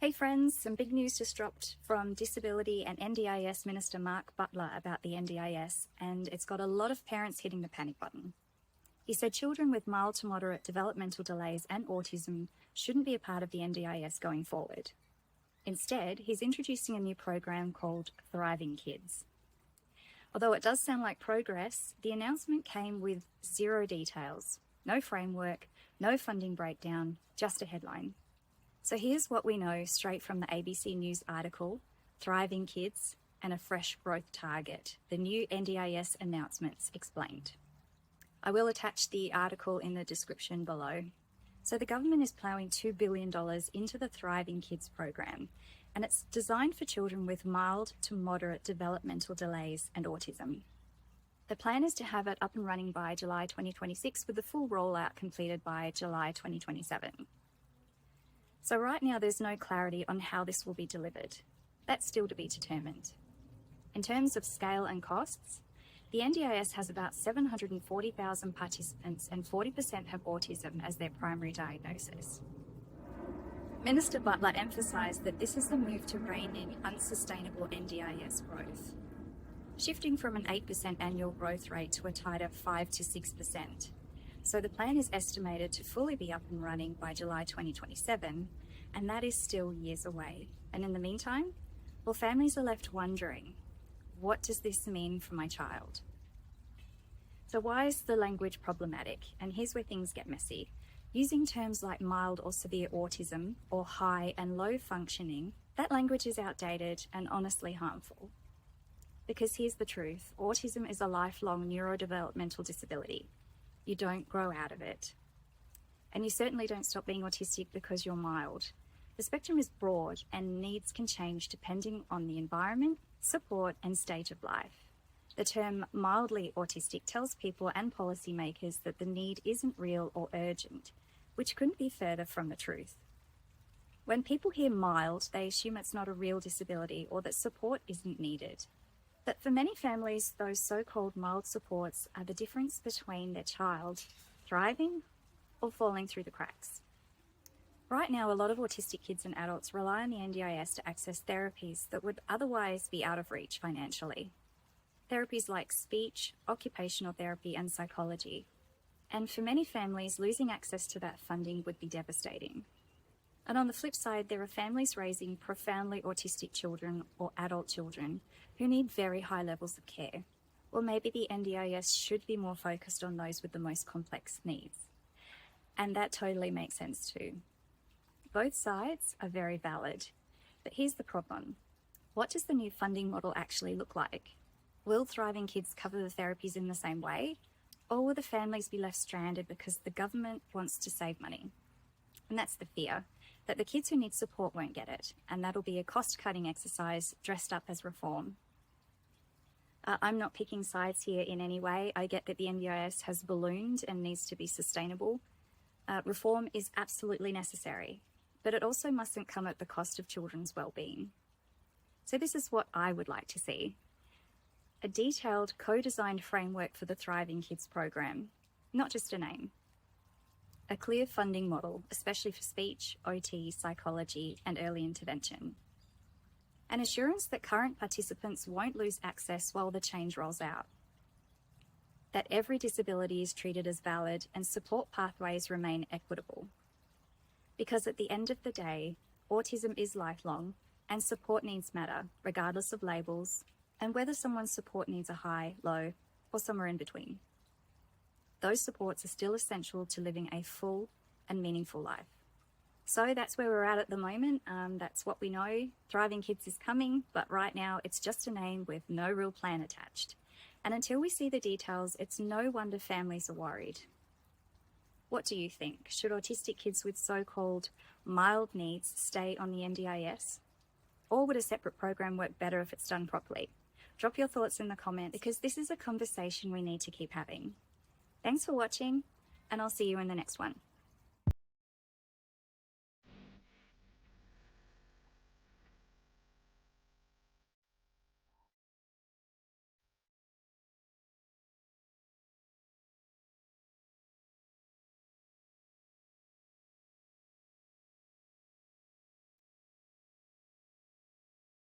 Hey friends, some big news just dropped from Disability and NDIS Minister Mark Butler about the NDIS, and it's got a lot of parents hitting the panic button. He said children with mild to moderate developmental delays and autism shouldn't be a part of the NDIS going forward. Instead, he's introducing a new program called Thriving Kids. Although it does sound like progress, the announcement came with zero details, no framework, no funding breakdown, just a headline. So here's what we know straight from the ABC News article, Thriving Kids and a Fresh Growth Target, the new NDIS announcements explained. I will attach the article in the description below. So the government is ploughing $2 billion into the Thriving Kids program, and it's designed for children with mild to moderate developmental delays and autism. The plan is to have it up and running by July 2026 with the full rollout completed by July 2027. So right now there's no clarity on how this will be delivered. That's still to be determined. In terms of scale and costs, the NDIS has about 740,000 participants and 40% have autism as their primary diagnosis. Minister Butler emphasised that this is a move to rein in unsustainable NDIS growth, shifting from an 8% annual growth rate to a tighter 5 to 6%. So the plan is estimated to fully be up and running by July 2027, and that is still years away. And in the meantime, well, families are left wondering, what does this mean for my child? So why is the language problematic? And here's where things get messy. Using terms like mild or severe autism or high and low functioning, that language is outdated and honestly harmful. Because here's the truth, autism is a lifelong neurodevelopmental disability. You don't grow out of it. And you certainly don't stop being autistic because you're mild. The spectrum is broad and needs can change depending on the environment, support, and stage of life. The term mildly autistic tells people and policymakers that the need isn't real or urgent, which couldn't be further from the truth. When people hear mild, they assume it's not a real disability or that support isn't needed. But for many families, those so-called mild supports are the difference between their child thriving or falling through the cracks. Right now, a lot of autistic kids and adults rely on the NDIS to access therapies that would otherwise be out of reach financially. Therapies like speech, occupational therapy, and psychology. And for many families, losing access to that funding would be devastating. And on the flip side, there are families raising profoundly autistic children or adult children who need very high levels of care. Or maybe the NDIS should be more focused on those with the most complex needs. And that totally makes sense too. Both sides are very valid. But here's the problem. What does the new funding model actually look like? Will Thriving Kids cover the therapies in the same way? Or will the families be left stranded because the government wants to save money? And that's the fear, that the kids who need support won't get it, and that'll be a cost-cutting exercise dressed up as reform. I'm not picking sides here in any way. I get that the NDIS has ballooned and needs to be sustainable. Reform is absolutely necessary, but it also mustn't come at the cost of children's well-being. So this is what I would like to see. A detailed, co-designed framework for the Thriving Kids program, not just a name. A clear funding model, especially for speech, OT, psychology, and early intervention. An assurance that current participants won't lose access while the change rolls out. That every disability is treated as valid and support pathways remain equitable. Because at the end of the day, autism is lifelong and support needs matter, regardless of labels, and whether someone's support needs are high, low, or somewhere in between. Those supports are still essential to living a full and meaningful life. So that's where we're at the moment. That's what we know. Thriving Kids is coming, but right now it's just a name with no real plan attached. And until we see the details, it's no wonder families are worried. What do you think? Should autistic kids with so-called mild needs stay on the NDIS? Or would a separate program work better if it's done properly? Drop your thoughts in the comments because this is a conversation we need to keep having. Thanks for watching, and I'll see you in the next one.